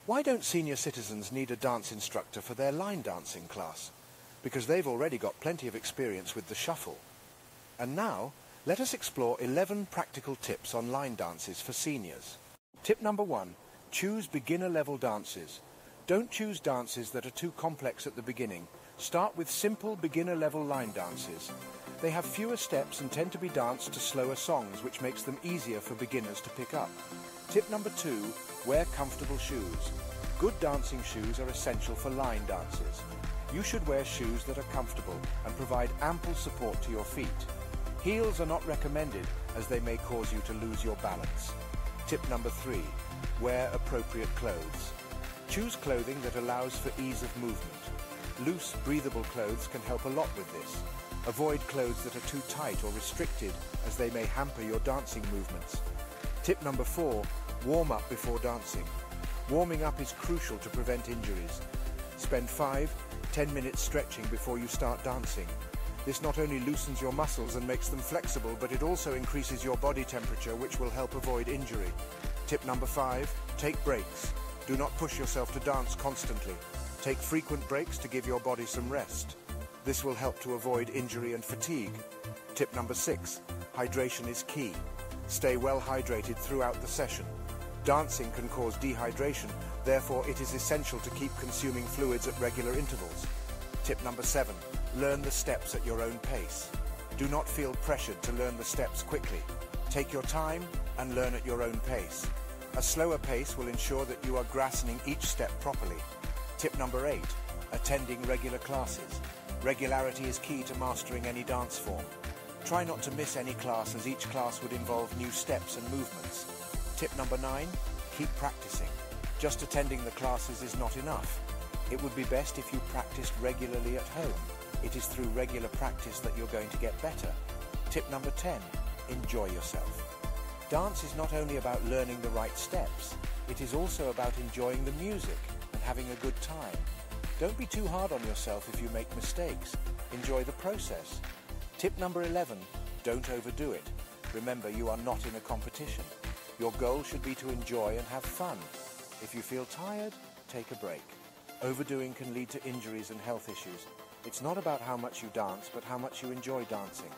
Why don't senior citizens need a dance instructor for their line dancing class? Because they've already got plenty of experience with the shuffle. And now, let us explore 11 practical tips on line dances for seniors. Tip number 1, choose beginner-level dances. Don't choose dances that are too complex at the beginning. Start with simple beginner-level line dances. They have fewer steps and tend to be danced to slower songs, which makes them easier for beginners to pick up. Tip number 2, wear comfortable shoes. Good dancing shoes are essential for line dances. You should wear shoes that are comfortable and provide ample support to your feet. Heels are not recommended as they may cause you to lose your balance. Tip number 3, wear appropriate clothes. Choose clothing that allows for ease of movement. Loose, breathable clothes can help a lot with this. Avoid clothes that are too tight or restricted as they may hamper your dancing movements. Tip number 4, warm up before dancing. Warming up is crucial to prevent injuries. Spend 5-10 minutes stretching before you start dancing. This not only loosens your muscles and makes them flexible, but it also increases your body temperature, which will help avoid injury. Tip number 5, take breaks. Do not push yourself to dance constantly. Take frequent breaks to give your body some rest. This will help to avoid injury and fatigue. Tip number 6, hydration is key. Stay well hydrated throughout the session. Dancing can cause dehydration, therefore it is essential to keep consuming fluids at regular intervals. Tip number 7, learn the steps at your own pace. Do not feel pressured to learn the steps quickly. Take your time and learn at your own pace. A slower pace will ensure that you are grasping each step properly. Tip number 8, attending regular classes. Regularity is key to mastering any dance form. Try not to miss any class, as each class would involve new steps and movements. Tip number 9, keep practicing. Just attending the classes is not enough. It would be best if you practiced regularly at home. It is through regular practice that you're going to get better. Tip number 10, enjoy yourself. Dance is not only about learning the right steps, it is also about enjoying the music and having a good time. Don't be too hard on yourself if you make mistakes. Enjoy the process. Tip number 11, don't overdo it. Remember, you are not in a competition. Your goal should be to enjoy and have fun. If you feel tired, take a break. Overdoing can lead to injuries and health issues. It's not about how much you dance, but how much you enjoy dancing.